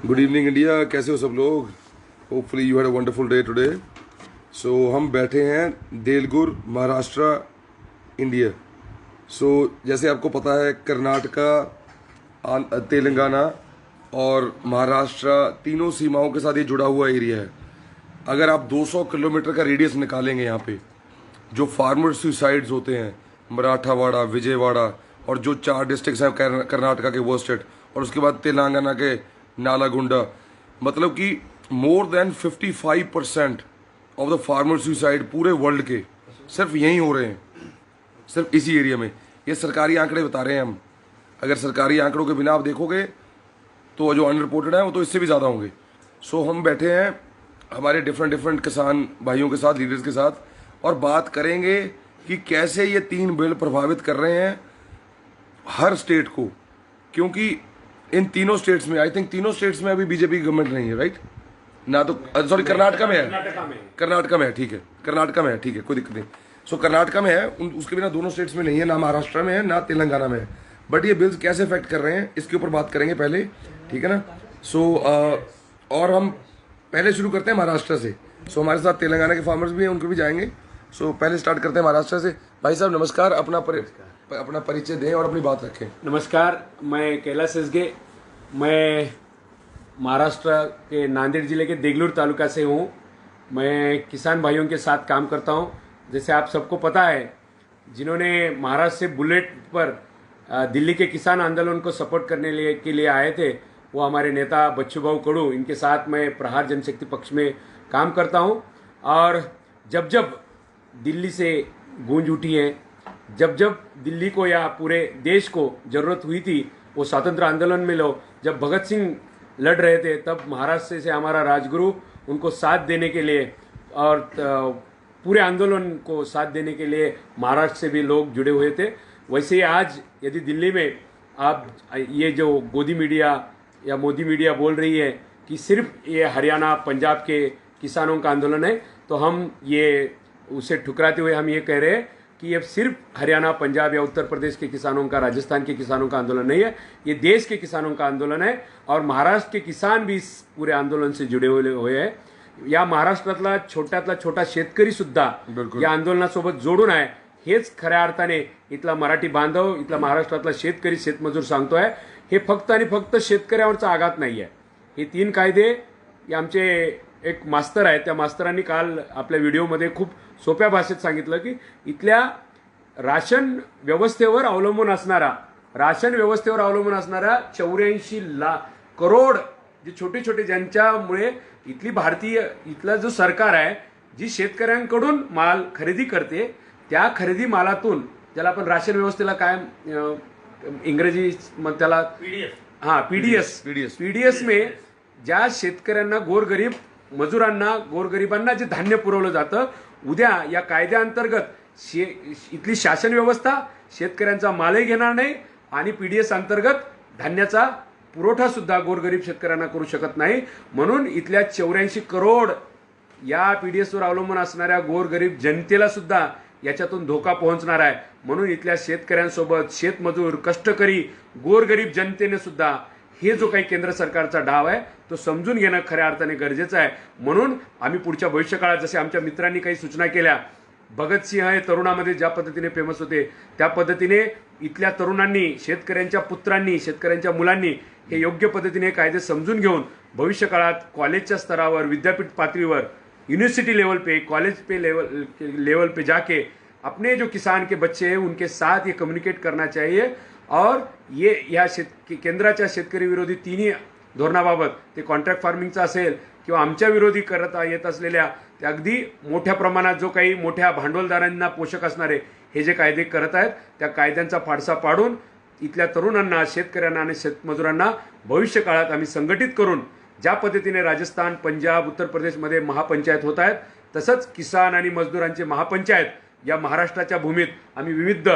Good evening India, कैसे हो सब लोग। Hopefully you had a wonderful day today. So हम बैठे हैं देलगुर, महाराष्ट्र, इंडिया। सो जैसे आपको पता है, कर्नाटका, तेलंगाना और महाराष्ट्र तीनों सीमाओं के साथ ये जुड़ा हुआ एरिया है। अगर आप 200 किलोमीटर का रेडियस निकालेंगे यहाँ पे, जो फार्मर सुसाइड्स होते हैं, मराठावाड़ा, विजयवाड़ा और जो 4 डिस्ट्रिक्ट्स हैं कर्नाटका के, वो स्टेट, और उसके बाद तेलंगाना के नालागुंडा, मतलब कि more than 55% of the farmer suicide पूरे वर्ल्ड के सिर्फ यहीं हो रहे हैं, सिर्फ इसी एरिया में। ये सरकारी आंकड़े बता रहे हैं हम। अगर सरकारी आंकड़ों के बिना आप देखोगे तो जो अनरिपोर्टेड है वो तो इससे भी ज़्यादा होंगे। सो हम बैठे हैं हमारे डिफरेंट किसान भाइयों के साथ, लीडर्स के साथ, और बात करेंगे कि कैसे ये 3 बिल प्रभावित कर रहे हैं हर स्टेट को। क्योंकि इन तीनों स्टेट्स में, आई थिंक तीनों स्टेट्स में अभी बीजेपी गवर्नमेंट नहीं है, राइट ना? तो सॉरी, कर्नाटका में है, कर्नाटका में है, ठीक है, कर्नाटका में है, ठीक है, कोई दिक्कत नहीं। सो कर्नाटका में है, उसके बिना दोनों स्टेट्स में नहीं है, ना महाराष्ट्र में है ना तेलंगाना में है। बट ये बिल्स कैसे इफेक्ट कर रहे हैं इसके ऊपर बात करेंगे पहले, ठीक है ना। सो और हम पहले शुरू करते हैं महाराष्ट्र से। सो हमारे साथ तेलंगाना के फार्मर्स भी हैं, उनको भी जाएंगे। सो पहले स्टार्ट करते हैं महाराष्ट्र से। भाई साहब नमस्कार, अपना परिचय दें और अपनी बात रखें। नमस्कार, मैं कैलाश सेसगे, मैं महाराष्ट्र के नांदेड़ जिले के देगलूर तालुका से हूँ। मैं किसान भाइयों के साथ काम करता हूँ। जैसे आप सबको पता है, जिन्होंने महाराष्ट्र से बुलेट पर दिल्ली के किसान आंदोलन को सपोर्ट करने के लिए आए थे, वो हमारे नेता बच्चूभाऊ कडू। इनके साथ मैं प्रहार जनशक्ति पक्ष में काम करता हूँ। और जब जब दिल्ली से गूंज उठी है, जब जब दिल्ली को या पूरे देश को जरूरत हुई थी, वो स्वतंत्र आंदोलन में लो, जब भगत सिंह लड़ रहे थे, तब महाराष्ट्र से हमारा राजगुरु उनको साथ देने के लिए और पूरे आंदोलन को साथ देने के लिए महाराष्ट्र से भी लोग जुड़े हुए थे। वैसे ही आज यदि दिल्ली में आप ये जो गोदी मीडिया या मोदी मीडिया बोल रही है कि सिर्फ ये हरियाणा पंजाब के किसानों का आंदोलन है, तो हम ये उसे ठुकराते हुए हम ये कह रहे हैं कि ये सिर्फ हरियाणा, पंजाब या उत्तर प्रदेश के किसानों का, राजस्थान के किसानों का आंदोलन नहीं है, ये देश के किसानों का आंदोलन है। और महाराष्ट्र के किसान भी इस पूरे आंदोलन से जुड़े हुए हैं। या महाराष्ट्रातला छोटा शेतकरी सुद्धा या आंदोलनासोबत जोडून आहे। हेच खऱ्या अर्थाने इथला मराठी बांधव, इथला महाराष्ट्रातला शेतकरी, शेतमजूर सांगतोय, हे फक्त आणि फक्त शेतकऱ्यावरचा आघात नाही आहे। हे 3 कायदे, हे आमचे एक मास्तर आहेत, त्या मास्तरांनी काल आपल्या व्हिडिओमध्ये खूप सोप्या भाषेत सांगितलं की इथल्या राशन व्यवस्थेवर अवलंबून असणारा 84 करोड जे छोटे छोटे, ज्यांच्यामुळे इथला जो सरकार आहे, जी शेतकऱ्यांकडून माल खरेदी करते, त्या खरेदी मालातून, ज्याला आपण राशन व्यवस्थेला काय इंग्रजी त्याला पीडीएस में ज्या शेतकऱ्यांना, गोरगरीब मजुरांना, गोरगरिबांना जे धान्य पुरवलं जातं, उद्या या कायद्याअंतर्गत इथली शासन व्यवस्था शेतकऱ्यांचा मालही घेणार नाही आणि पीडीएस अंतर्गत धान्याचा पुरवठा सुद्धा गोरगरीब शेतकऱ्यांना करू शकत नाही। म्हणून इथल्या 84 करोड या पीडीएसवर अवलंबून असणाऱ्या गोरगरीब जनतेला सुद्धा याच्यातून धोका पोहोचणार आहे। म्हणून इथल्या शेतकऱ्यांसोबत शेतमजूर, कष्टकरी, गोरगरीब जनतेने सुद्धा हे जो काही केंद्र सरकारचा डाव आहे तो समजून घेणं खऱ्या अर्थाने गरजेचं आहे। म्हणून आम्ही पुढच्या भविष्यकाळात, जसे आमच्या मित्रांनी काही सूचना केल्या, भगतसिंह हे तरुणामध्ये ज्या पद्धतीने फेमस होते, त्या पद्धतीने इथल्या तरुणांनी, शेतकऱ्यांच्या पुत्रांनी, शेतकऱ्यांच्या मुलांनी हे योग्य पद्धतीने कायदे समजून घेऊन भविष्यकाळात कॉलेजच्या स्तरावर, विद्यापीठ पातळीवर, यूनिवर्सिटी लेवल पे, कॉलेज पे लेवल पे जाके अपने जो किसान के बच्चे हैं उनके साथ ये कम्युनिकेट करना चाहिए। और ये या केंद्राच्या शेतकरी विरोधी 3 धोरणाबाबत, ते कॉन्ट्रॅक्ट फार्मिंगचा असेल किंवा आमच्या विरोधी करता येत असलेल्या त्या अगदी मोठ्या प्रमाणात जो काही मोठ्या भांडवलदारांना पोषक असणारे हे जे कायदे करत आहेत, त्या कायद्यांचा फाडसा पाडून इथल्या तरुणांना, शेतकऱ्यांना आणि शेतमजुरांना भविष्य काळात आम्ही संघटित करून, ज्या पद्धतीने राजस्थान, पंजाब, उत्तर प्रदेशमध्ये महापंचायत होत आहेत, तसंच किसान आणि मजदूरांचे महापंचायत या महाराष्ट्राच्या भूमीत आम्ही विविध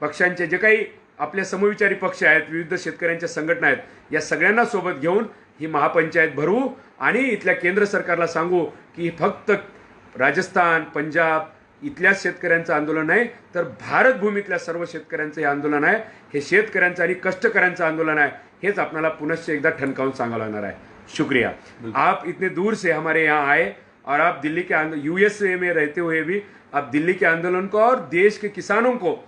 पक्षांचे, जे काही आपले समविचारी पक्ष आहेत, विविध शेतकऱ्यांच्या संघटना आहेत, या सगळ्यांना सोबत घेऊन ही महापंचायत भरवू आणि इथल्या केंद्र सरकारला सांगू की फक्त राजस्थान, पंजाब इथल्याच शेतकऱ्यांचं आंदोलन नाही, तर भारत भूमीतल्या सर्व शेतकऱ्यांचं हे आंदोलन आहे। हे शेतकऱ्यांचं आणि कष्टकऱ्यांचं आंदोलन आहे। हेच आपल्याला पुनश्च एकदा ठणकावून सांगावं लागणार आहे. शुक्रिया. आप इतने दूर से हमारे यहाँ आए और आप दिल्ली के यूएसए में रहते हुए भी आप दिल्ली के आंदोलन को और देश के किसानों को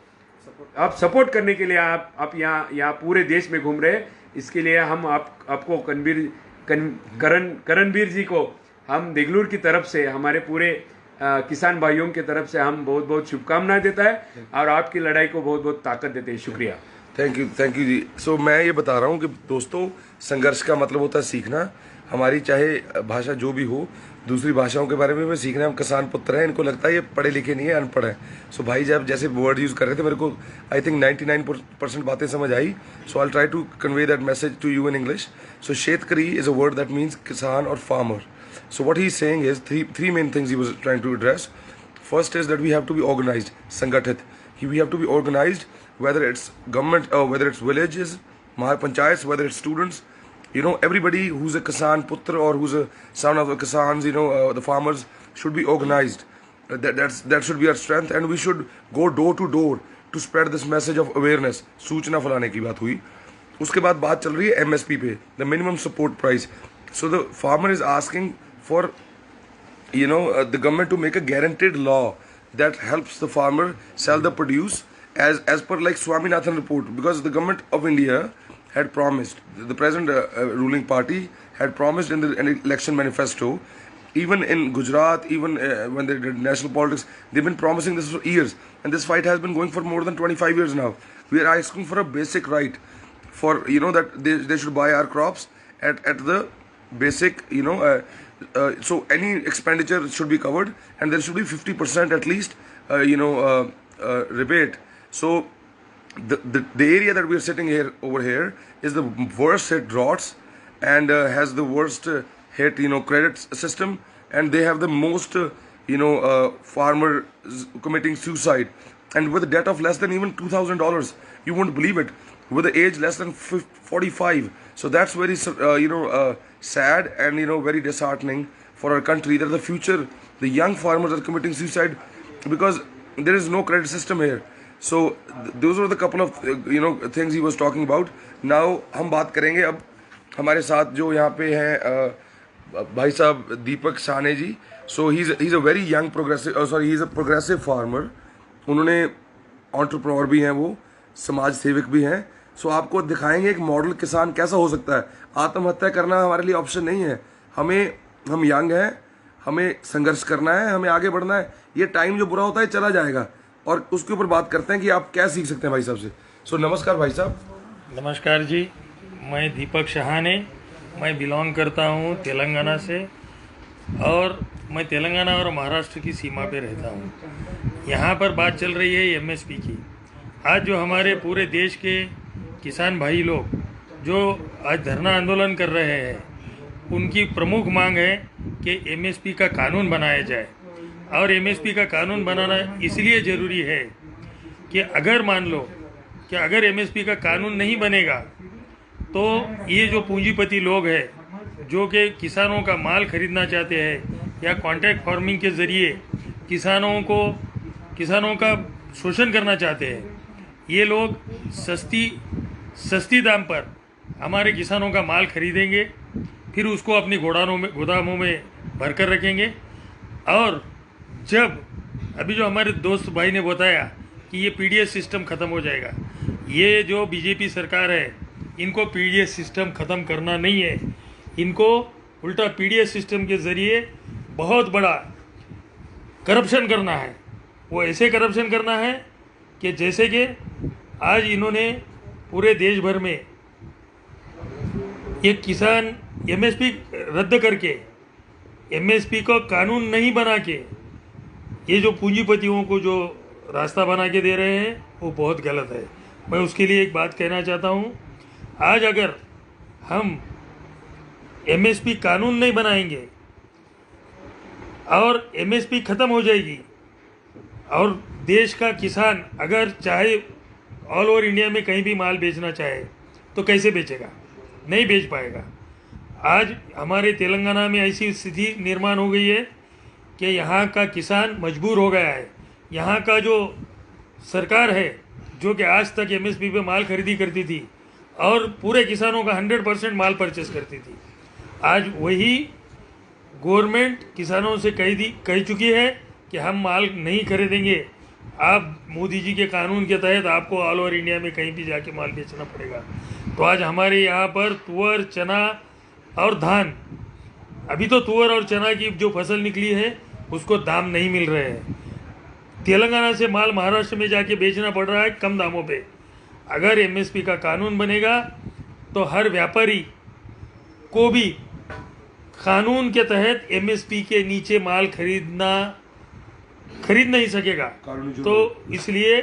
आप सपोर्ट करने के लिए आप यहाँ पूरे देश में घूम रहे हैं. इसके लिए हम आपको करणवीर जी को हम देगलूर की तरफ से हमारे पूरे किसान भाइयों की तरफ से हम बहुत बहुत शुभकामनाएं देता है और आपकी लड़ाई को बहुत बहुत ताकत देते हैं. शुक्रिया. थैंक यू जी. सो मैं ये बता रहा हूँ कि दोस्तों, संघर्ष का मतलब होता है सीखना. हमारी चाहे भाषा जो भी हो, दूसरी भाषाओं के बारे में भी सीखना. हम किसान पुत्र हैं, इनको लगता है ये पढ़े लिखे नहीं है, अनपढ़ है. सो भाई जब जैसे वर्ड यूज़ कर रहे थे, मेरे को आई थिंक 99% बातें समझ आई. So I try to convey that message to you in English. So shetkari is a word that means kisan और farmer. So what he's saying is three main things he was trying to address. First is that we have to be organized, sangathit. We have to be organized, whether it's government or whether it's villages, mahapanchayats, whether it's students. You know, everybody who's a Kisan Putra or who's a son of the Kisans, the farmers should be organized. That should be our strength, and we should go door to door to spread this message of awareness. सूचना फैलाने की बात हुई. उसके बाद बात चल रही है MSP पे, the minimum support price. So the farmer is asking for the government to make a guaranteed law that helps the farmer sell the produce as per like Swaminathan report, because the government of India had promised, the present ruling party had promised in the election manifesto, even in Gujarat, even when they did national politics, they've been promising this for years, and this fight has been going for more than 25 years now. We are asking for a basic right for that they should buy our crops at the basic so any expenditure should be covered, and there should be 50% at least rebate. So the area that we are sitting over here is the worst hit droughts and has the worst hit credit system, and they have the most farmers committing suicide, and with a debt of less than even $2,000. You won't believe it, with the age less than 45. So that's very sad and very disheartening for our country, that the future, the young farmers are committing suicide because there is no credit system here. So those were the couple of things he was talking about. Now हम बात करेंगे अब हमारे साथ जो यहाँ पे हैं भाई साहब दीपक साहने जी. So he's a very young he's a progressive farmer. उन्होंने एंटरप्रेन्योर भी हैं, वो समाज सेवक भी हैं. सो आपको दिखाएंगे एक मॉडल किसान कैसा हो सकता है. आत्महत्या करना हमारे लिए ऑप्शन नहीं है. हम यंग हैं, हमें संघर्ष करना है, हमें आगे बढ़ना है. ये टाइम जो बुरा होता है चला जाएगा, और उसके ऊपर बात करते हैं कि आप क्या सीख सकते हैं भाई साहब से. सो नमस्कार भाई साहब. नमस्कार जी, मैं दीपक साहने, मैं बिलोंग करता हूँ तेलंगाना से, और मैं तेलंगाना और महाराष्ट्र की सीमा पे रहता हूँ. यहाँ पर बात चल रही है MSP की. आज जो हमारे पूरे देश के किसान भाई लोग जो आज धरना आंदोलन कर रहे हैं, उनकी प्रमुख मांग है कि MSP का कानून बनाया जाए. और MSP का कानून बनाना इसलिए ज़रूरी है कि अगर मान लो कि अगर MSP का कानून नहीं बनेगा तो ये जो पूंजीपति लोग हैं जो कि किसानों का माल खरीदना चाहते हैं या कॉन्ट्रैक्ट फार्मिंग के ज़रिए किसानों का शोषण करना चाहते हैं, ये लोग सस्ती दाम पर हमारे किसानों का माल खरीदेंगे, फिर उसको अपनी गोदामों में भर कर रखेंगे. और जब अभी जो हमारे दोस्त भाई ने बताया कि ये PDS सिस्टम ख़त्म हो जाएगा, ये जो BJP सरकार है, इनको PDS सिस्टम ख़त्म करना नहीं है. इनको उल्टा PDS सिस्टम के ज़रिए बहुत बड़ा करप्शन करना है. वो ऐसे करप्शन करना है कि जैसे कि आज इन्होंने पूरे देश भर में एक किसान MSP रद्द करके MSP को कानून नहीं बना के ये जो पूंजीपतियों को जो रास्ता बना के दे रहे हैं, वो बहुत गलत है. मैं उसके लिए एक बात कहना चाहता हूँ. आज अगर हम MSP कानून नहीं बनाएंगे और MSP ख़त्म हो जाएगी, और देश का किसान अगर चाहे ऑल ओवर इंडिया में कहीं भी माल बेचना चाहे तो कैसे बेचेगा? नहीं बेच पाएगा. आज हमारे तेलंगाना में ऐसी स्थिति निर्माण हो गई है कि यहाँ का किसान मजबूर हो गया है. यहाँ का जो सरकार है जो कि आज तक MSP पे माल खरीदी करती थी, और पूरे किसानों का 100% माल परचेस करती थी। आज वही गवर्नमेंट किसानों से कह चुकी है कि हम माल नहीं खरीदेंगे, आप मोदी जी के कानून के तहत आपको ऑल ओवर इंडिया में कहीं भी जाके माल बेचना पड़ेगा। तो आज हमारे यहाँ पर तुअर, चना और धान, अभी तो तुअर और चना की जो फसल निकली है उसको दाम नहीं मिल रहे हैं। तेलंगाना से माल महाराष्ट्र में जाके बेचना पड़ रहा है कम दामों पे। अगर एमएसपी का कानून बनेगा तो हर व्यापारी को भी कानून के तहत एमएसपी के नीचे माल खरीद नहीं सकेगा। तो इसलिए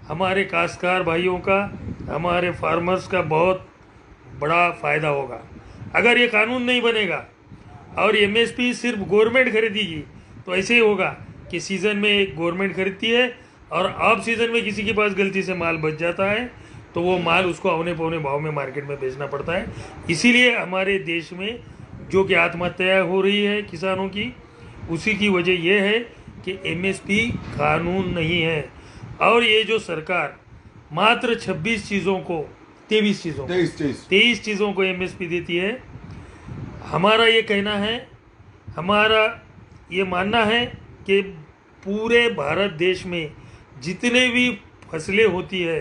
हमारे काश्तकार भाइयों का, हमारे फार्मर्स का बहुत बड़ा फ़ायदा होगा। अगर ये कानून नहीं बनेगा और एमएसपी सिर्फ गवर्नमेंट खरीदेगी तो ऐसे ही होगा कि सीज़न में गवर्नमेंट खरीदती है और ऑफ सीज़न में किसी के पास गलती से माल बच जाता है तो वो माल उसको औने पौने भाव में मार्केट में बेचना पड़ता है। इसीलिए हमारे देश में जो कि आत्महत्या हो रही है किसानों की, उसी की वजह यह है कि एमएसपी कानून नहीं है। और ये जो सरकार मात्र 23 चीज़ों को एमएसपी देती है, हमारा ये कहना है, हमारा ये मानना है कि पूरे भारत देश में जितने भी फसलें होती है,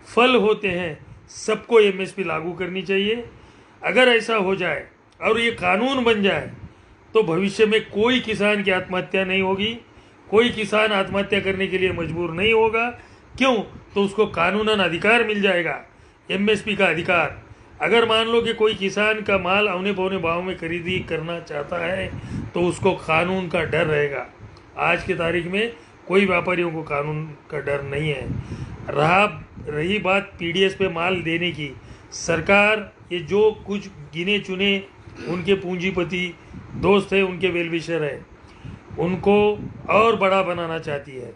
फल होते हैं, सबको एमएसपी लागू करनी चाहिए। अगर ऐसा हो जाए और ये कानून बन जाए तो भविष्य में कोई किसान की आत्महत्या नहीं होगी, कोई किसान आत्महत्या करने के लिए मजबूर नहीं होगा। क्यों? तो उसको कानूनन अधिकार मिल जाएगा, एमएसपी का अधिकार। अगर मान लो कि कोई किसान का माल औने पौने भाव में खरीदी करना चाहता है तो उसको कानून का डर रहेगा। आज की तारीख में कोई व्यापारियों को कानून का डर नहीं है। रही बात पीडीएस पे माल देने की, सरकार ये जो कुछ गिने चुने उनके पूंजीपति दोस्त है, उनके वेलविशर है, उनको और बड़ा बनाना चाहती है।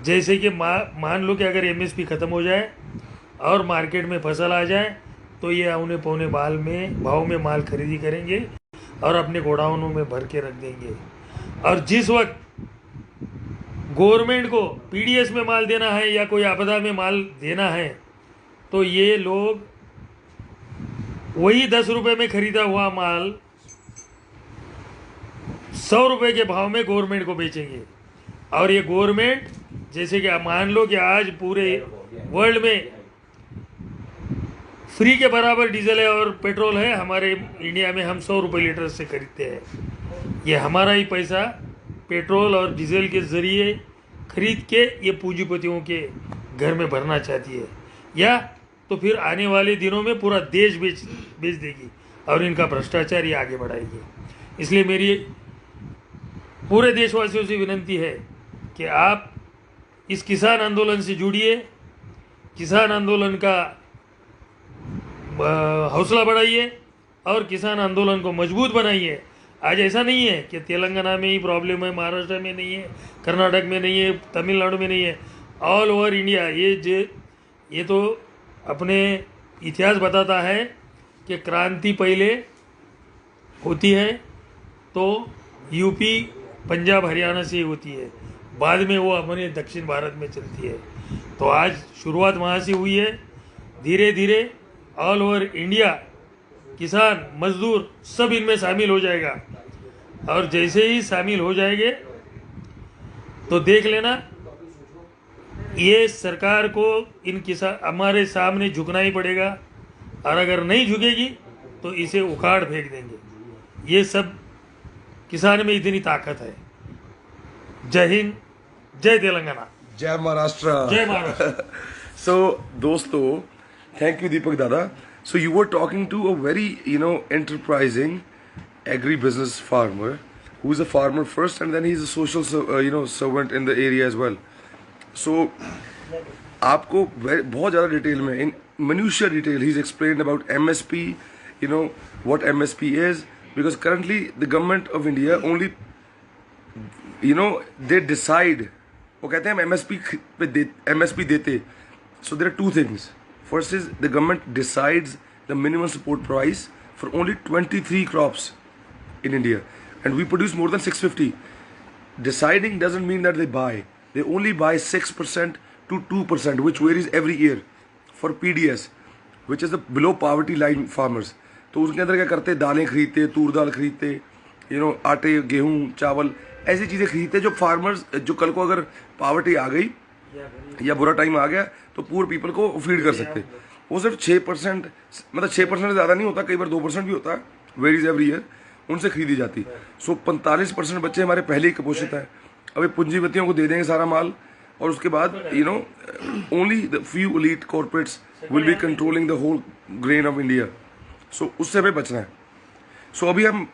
जैसे कि मान लो कि अगर एमएसपी ख़त्म हो जाए और मार्केट में फसल आ जाए तो ये औने पौने भाव में माल खरीदी करेंगे और अपने गोडाउनों में भर के रख देंगे। और जिस वक्त गवर्नमेंट को पीडीएस में माल देना है या कोई आपदा में माल देना है तो ये लोग वही 10 रुपये में खरीदा हुआ माल 100 रुपये के भाव में गवर्नमेंट को बेचेंगे। और ये गवर्नमेंट, जैसे कि आप मान लो कि आज पूरे वर्ल्ड में फ्री के बराबर डीजल है और पेट्रोल है, हमारे इंडिया में हम 100 रुपये लीटर से खरीदते हैं। ये हमारा ही पैसा पेट्रोल और डीजल के ज़रिए खरीद के ये पूंजीपतियों के घर में भरना चाहती है, या तो फिर आने वाले दिनों में पूरा देश बेच देगी और इनका भ्रष्टाचार ये आगे बढ़ाएगी। इसलिए मेरी पूरे देशवासियों से विनती है कि आप इस किसान आंदोलन से जुड़िए, किसान आंदोलन का हौसला बढ़ाइए और किसान आंदोलन को मजबूत बनाइए। आज ऐसा नहीं है कि तेलंगाना में ही प्रॉब्लम है, महाराष्ट्र में नहीं है, कर्नाटक में नहीं है, तमिलनाडु में नहीं है, ऑल ओवर इंडिया। ये तो अपने इतिहास बताता है कि क्रांति पहले होती है तो यूपी, पंजाब, हरियाणा से होती है, बाद में वो अपने दक्षिण भारत में चलती है। तो आज शुरुआत वहाँ से हुई है। धीरे धीरे ऑल ओवर इंडिया किसान, मजदूर सब इनमें शामिल हो जाएगा और जैसे ही शामिल हो जाएंगे तो देख लेना ये सरकार को इन किसान हमारे सामने झुकना ही पड़ेगा, और अगर नहीं झुकेगी तो इसे उखाड़ फेंक देंगे। ये सब किसान में इतनी ताकत है। जय हिंद, जय तेलंगाना, जय महाराष्ट्र, जय महाराष्ट्र। So दोस्तों, thank you Deepak Dada. So you were talking to a very enterprising agri-business farmer who is a farmer first and then he's a social servant in the area as well. So आपको बहुत ज़्यादा detail में in minutiae detail he's explained about MSP, what MSP is, because currently the government of India only they decide, वो कहते हैं हम MSP देते. So there are two things. First is the government decides the minimum support price for only 23 crops in India, and we produce more than 650. Deciding doesn't mean that they buy. They only buy 6% to 2%, which varies every year for PDS. Which is the below poverty line farmers. तो उसके अंदर क्या करते, दालें खरीदते, तूर दाल खरीदते, आटे, गेहूँ, चावल, ऐसी चीज़ें खरीदते जो फार्मर्स, जो कल को अगर पावर्टी आ गई या बुरा टाइम आ गया तो पुअर पीपल को फीड कर सकते। वो सिर्फ 6%, मतलब 6% से ज़्यादा नहीं होता, कई बार 2% भी होता है, वेरीज एवरी ईयर, उनसे खरीदी जाती। सो 45% बच्चे हमारे पहले ही कुपोषित है। अभी पूंजीपतियों को दे देंगे सारा माल, और उसके बाद only the few elite corporates will be controlling the whole grain of India. So उससे हमें बचना है। सो अभी हम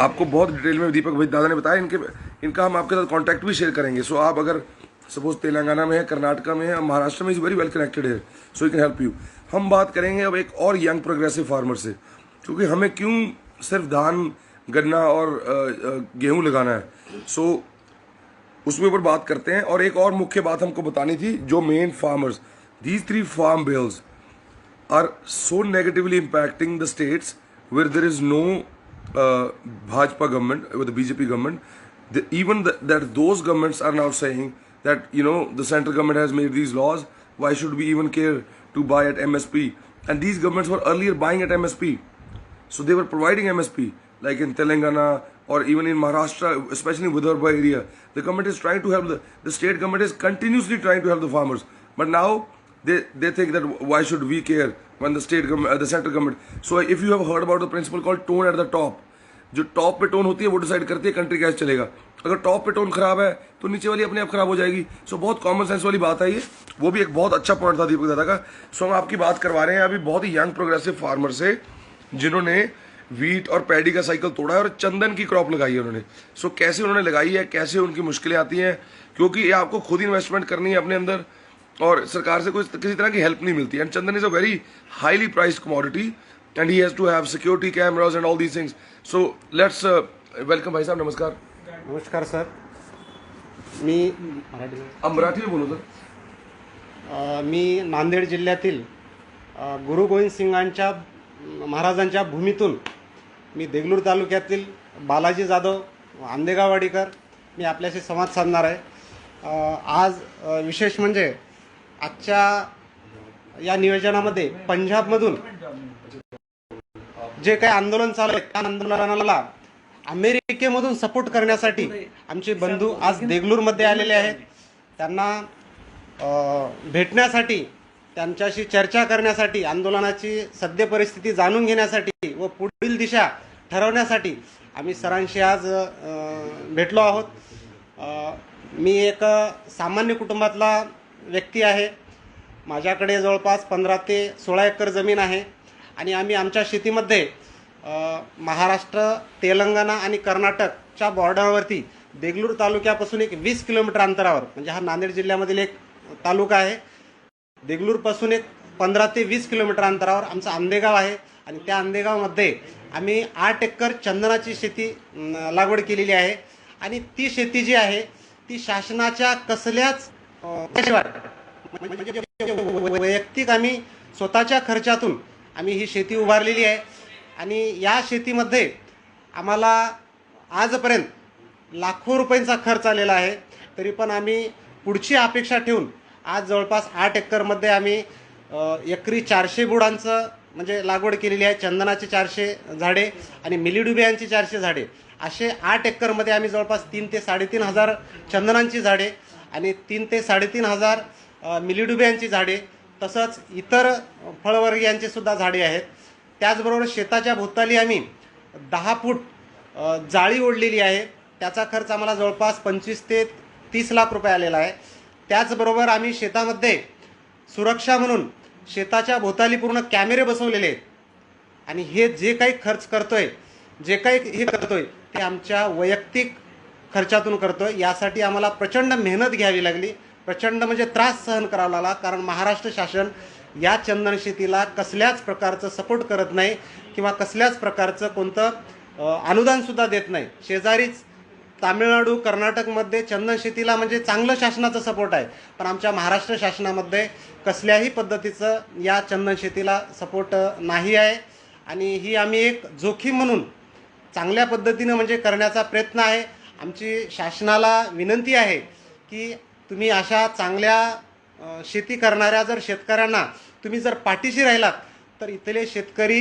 आपको बहुत डिटेल में दीपक भाई दादा ने बताया, इनका हम आपके साथ कॉन्टैक्ट भी शेयर करेंगे। सो आप अगर सपोज तेलंगाना में है, कर्नाटका में है, महाराष्ट्र में, इज वेरी वेल कनेक्टेड है, सो ही कैन हेल्प यू। हम बात करेंगे अब एक और यंग प्रोग्रेसिव फार्मर से, क्योंकि हमें क्यों सिर्फ धान, गन्ना और गेहूं लगाना है। सो उसके ऊपर बात करते हैं। और एक और मुख्य बात हमको बतानी थी, जो main farmers, these 3 farm bills are so negatively impacting the states where there is no Bhajpa government, with the BJP government. That those governments are now saying that the central government has made these laws. Why should we even care to buy at MSP? And these governments were earlier buying at MSP, so they were providing MSP, like in Telangana or even in Maharashtra, especially in Vidarbha area. The government is trying to help the state government is continuously trying to help the farmers, but now they think that why should we care when the state government, the central government. So if you have heard about the principle called tone at the top, जो top पे tone होती है वो decide करती है country कैसे चलेगा। अगर टॉप पे टोन खराब है तो नीचे वाली अपने आप खराब हो जाएगी। सो बहुत कॉमन सेंस वाली बात है ये, वो भी एक बहुत अच्छा पॉइंट था दीपक दादा का। सो हम आपकी बात करवा रहे हैं अभी बहुत ही यंग प्रोग्रेसिव फार्मर से, जिन्होंने वीट और पैडी का साइकिल तोड़ा है और चंदन की क्रॉप लगाई है उन्होंने। सो कैसे उन्होंने लगाई है, कैसे उनकी मुश्किलें आती हैं, क्योंकि ये आपको खुद इन्वेस्टमेंट करनी है अपने अंदर, और सरकार से कोई किसी तरह की हेल्प नहीं मिलती। And chandan is a very highly priced commodity and he has to have security cameras and all these things. So let's welcome भाई साहब, नमस्कार। नमस्कार सर, मी अब मराठी में बोलो सर। मी नांदेड जिल्ह्यातील गुरु गोविंद सिंगांच्या महाराजांच्या भूमीतून मी देगलूर तालुक्यातील बालाजी जाधव आंदेगाववाडीकर मी आपल्याशी संवाद साधणार आहे। आज विशेष म्हणजे आजच्या या नियोजनामध्ये पंजाबमधून जे काही आंदोलन चालू आहे त्या आंदोलनाला अमेरिकेमधून सपोर्ट करण्यासाठी आमचे बंधू आज देगलूरमध्ये आलेले आहेत। त्यांना भेटण्यासाठी, त्यांच्याशी चर्चा करण्यासाठी, आंदोलनाची सद्य परिस्थिती जाणून घेण्यासाठी व पुढील दिशा ठरवण्यासाठी आम्ही सरांशी आज भेटलो आहोत। मी एक सामान्य कुटुंबातला व्यक्ती आहे। माझ्याकडे जवळपास 15 ते 16 एकर जमीन आहे आणि आम्ही आमच्या शेतीमध्ये महाराष्ट्र, तेलंगणा आणि कर्नाटकच्या बॉर्डरवरती देगलूर तालुक्यापासून एक 20 किलोमीटर अंतरावर, म्हणजे हा नांदेड जिल्ह्यामधील एक तालुका आहे, देगलूरपासून एक 15 ते 20 किलोमीटर अंतरावर आमचं आंदेगाव आहे आणि त्या आंदेगावमध्ये आम्ही 8 एकर चंदनाची शेती लागवड केलेली आहे। आणि ती शेती जी आहे ती शासनाच्या कसल्याच वैयक्तिक आम्ही स्वतःच्या खर्चातून आम्ही ही शेती उभारलेली आहे। आणि या शेतीमध्ये आम्हाला आजपर्यंत लाखो रुपयांचा खर्च आलेला आहे, तरी पण आम्ही पुढची अपेक्षा ठेवून आज जवळपास 8 एकरमध्ये आम्ही एकरी 400 बुडांचं म्हणजे लागवड केलेली आहे। चंदनाची 400 झाडे आणि मिलीडुबियांची 400 झाडे, असे 8 एकरमध्ये आम्ही जवळपास 3 ते 3.5 हजार चंदनांची झाडे आणि 3 ते 3.5 हजार मिलीडुबियांची झाडे, तसंच इतर फळवर्गीयांची सुद्धा झाडे आहेत। त्याचबरोबर शेताच्या भोवताली आम्ही 10 फूट जाळी ओढलेली आहे, त्याचा खर्च आम्हाला जवळपास 25 ते 30 लाख रुपये आलेला आहे। त्याचबरोबर आम्ही शेतामध्ये सुरक्षा म्हणून शेताच्या भोवताली पूर्ण कॅमेरे बसवलेले आहेत आणि हे जे काही खर्च करतोय, जे काही हे करतोय ते आमच्या वैयक्तिक खर्चातून करतोय। यासाठी आम्हाला प्रचंड मेहनत घ्यावी लागली, प्रचंड म्हणजे त्रास सहन करावा लागला, कारण महाराष्ट्र शासन या चंदन शेतीला कसल्याच प्रकारचं सपोर्ट करत नाही किंवा कसल्याच प्रकारचं कोणतं अनुदानसुद्धा देत नाही। शेजारीच तामिळनाडू, कर्नाटकमध्ये चंदन शेतीला म्हणजे चांगलं शासनाचं सपोर्ट आहे, पण आमच्या महाराष्ट्र शासनामध्ये कसल्याही पद्धतीचं या चंदन शेतीला सपोर्ट नाही आहे। आणि ही आम्ही एक जोखीम म्हणून चांगल्या पद्धतीनं म्हणजे करण्याचा प्रयत्न आहे। आमची शासनाला विनंती आहे की तुम्ही अशा चांगल्या शेती करणाऱ्या जर शेतकऱ्यांना तुम्ही जर पाठीशी राहिलात तर इथले शेतकरी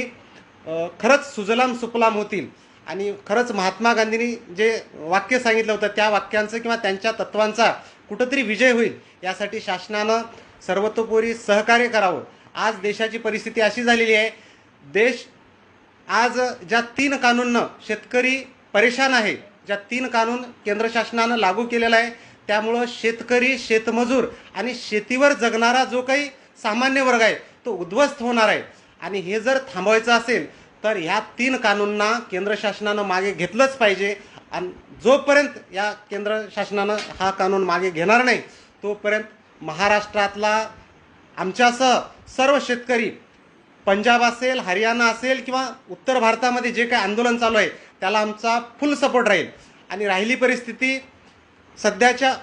खरंच सुजलाम सुफलाम होतील आणि खरंच महात्मा गांधींनी जे वाक्य सांगितलं होतं त्या वाक्यांचं किंवा त्यांच्या तत्वांचा कुठंतरी विजय होईल यासाठी शासनानं सर्वतोपरी सहकार्य करावं. आज देशाची परिस्थिती अशी झालेली आहे, देश आज ज्या 3 कानूननं शेतकरी परेशान आहे, ज्या 3 कानून केंद्र शासनानं लागू केलेला आहे त्यामुळं शेतकरी, शेतमजूर आणि शेतीवर जगणारा जो काही सामान्य वर्ग आहे तो उद्ध्वस्त होणार आहे. आणि हे जर थांबवायचं असेल तर ह्या 3 कानूंना केंद्र शासनानं मागे घेतलंच पाहिजे. आणि जोपर्यंत या केंद्र शासनानं हा कानून मागे घेणार नाही तोपर्यंत महाराष्ट्रातला आमच्यासह सर्व शेतकरी, पंजाब असेल, हरियाणा असेल किंवा उत्तर भारतामध्ये जे काही आंदोलन चालू आहे त्याला आमचा फुल सपोर्ट राहील. आणि राहिली परिस्थिती सध्याच्या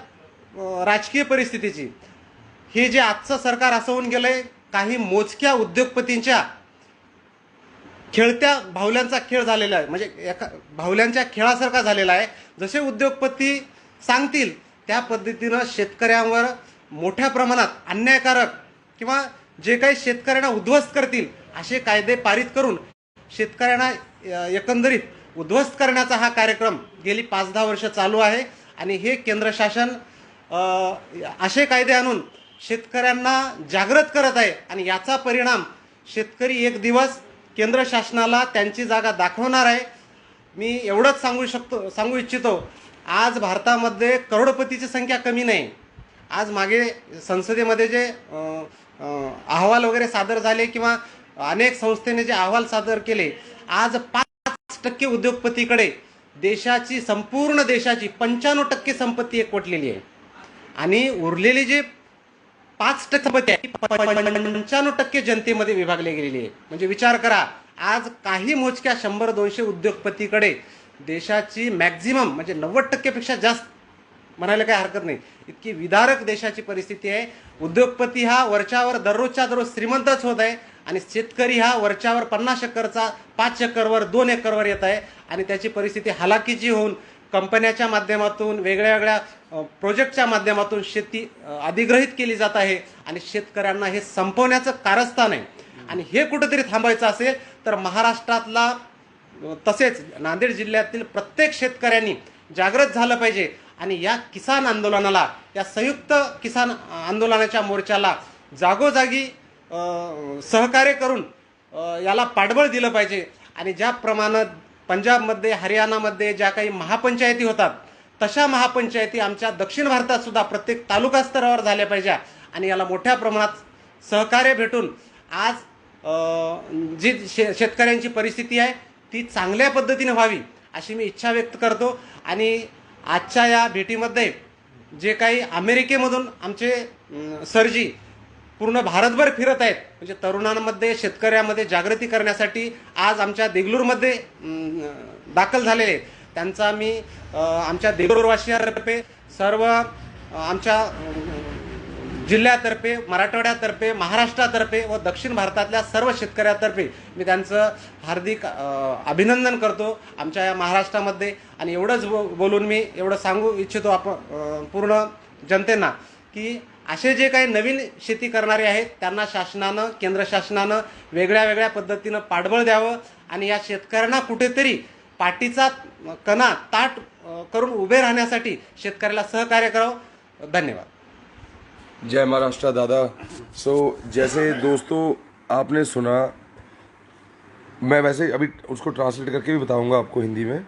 राजकीय परिस्थितीची, हे जे आजचं सरकार असं होऊन गेलं आहे, काही मोजक्या उद्योगपतींच्या खेळत्या भावल्यांचा खेळ झालेला आहे, म्हणजे एका भावल्यांच्या खेळासारखा झालेला आहे. जसे उद्योगपती सांगतील त्या पद्धतीनं शेतकऱ्यांवर मोठ्या प्रमाणात अन्यायकारक किंवा जे काही शेतकऱ्यांना उद्ध्वस्त करतील असे कायदे पारित करून शेतकऱ्यांना एकंदरीत उद्ध्वस्त करण्याचा हा कार्यक्रम गेली 5-10 वर्ष चालू आहे. आणि हे केंद्र शासन असे कायदे आणून शेतकऱ्यांना जागृत करत आहे आणि याचा परिणाम शेतकरी एक दिवस केंद्र शासनाला त्यांची जागा दाखवणार आहे. मी एवढंच सांगू इच्छितो, आज भारतामध्ये करोडपतीची संख्या कमी नाही. आज मागे संसदेमध्ये जे अहवाल वगैरे सादर झाले किंवा अनेक संस्थेने जे अहवाल सादर केले, आज 5% उद्योगपतीकडे देशाची, संपूर्ण देशाची 95% संपत्ती एकवटलेली आहे. आणि उरलेली जी 5% संपत्ती आहे 95% जनतेमध्ये विभागली गेलेली आहे. म्हणजे विचार करा, आज काही मोजक्या 100-200 उद्योगपतीकडे देशाची मॅक्झिमम म्हणजे 90% पेक्षा जास्त म्हणायला काही हरकत नाही, इतकी विदारक देशाची परिस्थिती आहे. उद्योगपती हा वरच्यावर दररोजच्या दररोज श्रीमंतच होत आहे आणि शेतकरी हा वरच्यावर 50 एकरचा 5 एकरवर 2 एकरवर येत आहे. आणि त्याची परिस्थिती हालाकीची होऊन कंपन्याच्या माध्यमातून, वेगळ्या वेगळ्या प्रोजेक्टच्या माध्यमातून शेती अधिग्रहित केली जात आहे आणि शेतकऱ्यांना हे संपवण्याचं कारस्थान आहे. आणि हे कुठंतरी थांबायचं असेल तर महाराष्ट्रातला तसेच नांदेड जिल्ह्यातील प्रत्येक शेतकऱ्यांनी जागृत झालं पाहिजे आणि या किसान आंदोलनाला, या संयुक्त किसान आंदोलनाच्या मोर्चाला जागोजागी सहकार्य करून याला पाठबळ दिलं पाहिजे. आणि ज्याप्रमाणे पंजाबमध्ये, हरियाणामध्ये ज्या काही महापंचायती होतात तशा महापंचायती आमच्या दक्षिण भारतात सुद्धा प्रत्येक तालुका स्तरावर झाल्या पाहिजे. आणि याला मोठ्या प्रमाणात सहकार्य भेटून आज जी शेतकऱ्यांची परिस्थिती आहे ती चांगल्या पद्धतीने व्हावी अशी मी इच्छा व्यक्त करतो. आणि आजच्या या भेटीमध्ये जे काही अमेरिकेमधून आमचे सरजी पूर्ण भारतभर फिरत आहेत, म्हणजे तरुणांमध्ये, शेतकऱ्यांमध्ये जागृती करण्यासाठी आज आमच्या देगलूरमध्ये दाखल झालेले आहेत, त्यांचा मी आमच्या देगलूरवासियांतर्फे, सर्व आमच्या जिल्ह्यातर्फे, मराठवाड्यातर्फे, महाराष्ट्रातर्फे व दक्षिण भारतातल्या सर्व शेतकऱ्यातर्फे मी त्यांचं हार्दिक अभिनंदन करतो आमच्या या महाराष्ट्रामध्ये. आणि एवढंच बोलून मी एवढं सांगू इच्छितो आपण पूर्ण जनतेना की असे जे काही नवीन शेती करणारे आहेत त्यांना शासनानं, केंद्र शासनानं वेगळ्या वेगळ्या पद्धतीनं पाठबळ द्यावं आणि या शेतकऱ्यांना कुठेतरी पाठीचा कणा ताट करून उभे राहण्यासाठी शेतकऱ्याला सहकार्य करावं. धन्यवाद. जय महाराष्ट्र दादा. जैसे दोस्तों आपने सुना, मैं वैसे अभी उसको ट्रांसलेट करके भी बताऊंगा आपको हिंदी में,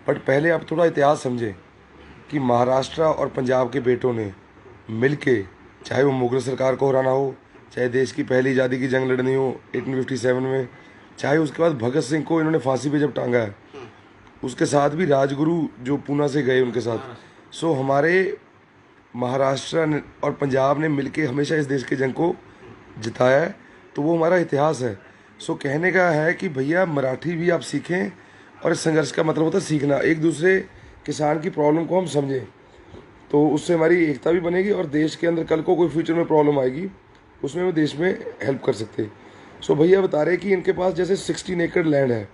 बट पहले आप थोड़ा इतिहास समझें कि महाराष्ट्र और पंजाब के बेटों ने मिलके, चाहे वो मुगल सरकार को हराना हो, चाहे देश की पहली आज़ादी की जंग लड़नी हो 1857 में, चाहे उसके बाद भगत सिंह को इन्होंने फांसी पे जब टांगा है, उसके साथ भी राजगुरु जो पूना से गए उनके साथ. हमारे महाराष्ट्र और पंजाब ने मिलके हमेशा इस देश के जंग को जिताया है, तो वो हमारा इतिहास है. कहने का है कि भैया मराठी भी आप सीखें, और इस संघर्ष का मतलब होता है सीखना, एक दूसरे किसान की प्रॉब्लम को हम समझें, तो उससे हमारी एकता भी बनेगी और देश के अंदर कल को कोई फ्यूचर में प्रॉब्लम आएगी उसमें वो देश में हेल्प कर सकते. भैया बता रहे कि इनके पास जैसे 16 एकड़ लैंड है.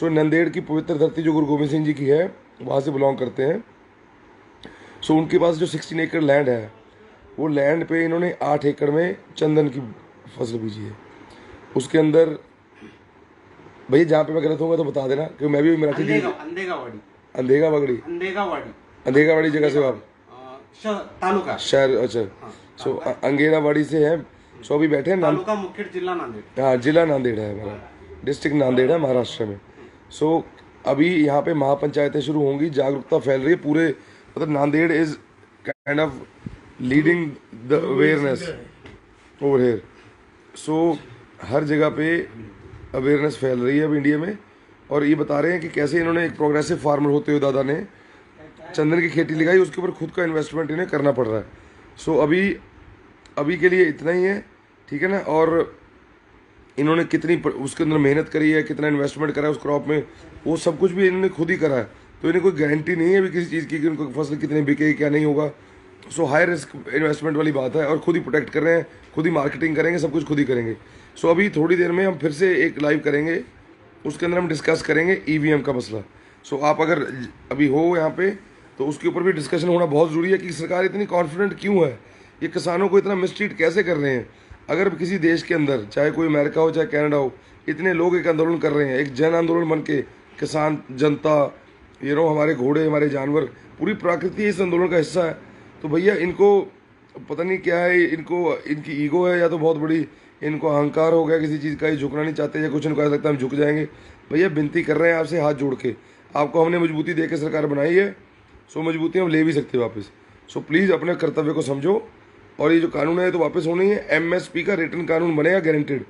नंदेड़ की पवित्र धरती जो गुरु गोविंद सिंह जी की है वहाँ से बिलोंग करते हैं. उनके पास जो 16 एकड़ लैंड है वो लैंड पे इन्होंने 8 एकड़ में चंदन की फसल बीजी है। उसके अंदर भैया जहाँ पे मैं गलत होऊंगा तो बता देना, क्योंकि मैं भी मराठी अंधेगावाडी अंधेगावाड़ी अंधेगावाडी अंधेगावाड़ी जगह से आप तालुका शहर, अच्छा। सो अंगेरावाड़ी से है। सो अभी बैठे हैं तालुका मुखेड जिल्हा नांदेड। हाँ, जिला नांदेड़ है हमारा, डिस्ट्रिक्ट नांदेड़ है महाराष्ट्र में। सो अभी यहाँ पे महापंचायतें शुरू होंगी, जागरूकता फैल रही है पूरे, मतलब Nanded is kind of leading the awareness over here. So हर जगह पे अवेयरनेस फैल रही है अब इंडिया में, और ये बता रहे हैं कि कैसे इन्होंने एक प्रोग्रेसिव फार्मर होते हुए दादा ने चंदन की खेती लगाई, उसके ऊपर खुद का इन्वेस्टमेंट इन्हें करना पड़ रहा है। सो अभी के लिए इतना ही है, ठीक है ना। और इन्होंने कितनी उसके अंदर मेहनत करी है, कितना इन्वेस्टमेंट करा है उस क्रॉप में, वो सब कुछ भी इन्होंने खुद ही करा है। तो इन्हें कोई गारंटी नहीं है अभी किसी चीज़ की कि उनको फसल कितनी बिकेगी क्या नहीं होगा। सो हाई रिस्क इन्वेस्टमेंट वाली बात है, और खुद ही प्रोटेक्ट कर रहे हैं, खुद ही मार्केटिंग करेंगे, सब कुछ खुद ही करेंगे। सो अभी थोड़ी देर में हम फिर से एक लाइव करेंगे, उसके अंदर हम डिस्कस करेंगे ईवीएम का मसला। सो आप अगर अभी हो यहाँ पे तो उसके ऊपर भी डिस्कशन होना बहुत ज़रूरी है कि सरकार इतनी कॉन्फिडेंट क्यों है, ये किसानों को इतना मिसट्रीट कैसे कर रहे हैं। अगर किसी देश के अंदर, चाहे कोई अमेरिका हो चाहे कनाडा हो, इतने लोग एक आंदोलन कर रहे हैं, एक जन आंदोलन बन के, किसान जनता, हमारे घोड़े, हमारे जानवर, पूरी प्रकृति इस आंदोलन का हिस्सा है। तो भैया इनको पता नहीं क्या है, इनकी ईगो है या तो बहुत बड़ी इनको अहंकार हो गया किसी चीज़ का, ये झुकना नहीं चाहते या कुछ इनको ऐसा लगता है हम झुक जाएंगे। भैया विनती कर रहे हैं आपसे हाथ जोड़ के, आपको हमने मजबूती दे के सरकार बनाई है, सो मजबूती हम ले भी सकते हैं वापस। सो प्लीज़ अपने कर्तव्य को समझो, और ये जो कानून है तो वापस होना ही है। एमएसपी का रिटर्न कानून बनेगा गारंटेड,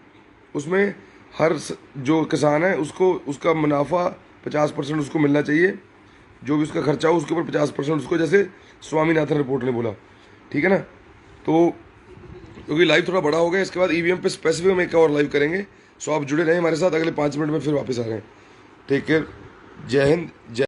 उसमें हर जो किसान है उसको उसका मुनाफा 50% उसको मिलना चाहिए, जो भी उसका खर्चा हो उसके ऊपर 50% उसको, जैसे स्वामीनाथन रिपोर्ट ने बोला, ठीक है ना। तो क्योंकि लाइव थोड़ा बड़ा हो गया, इसके बाद ईवीएम पे स्पेसिफिक हम एक और लाइव करेंगे। सो आप जुड़े रहें हमारे साथ, अगले 5 मिनट में फिर वापस आ रहे हैं। टेक केयर, जय हिंद, जय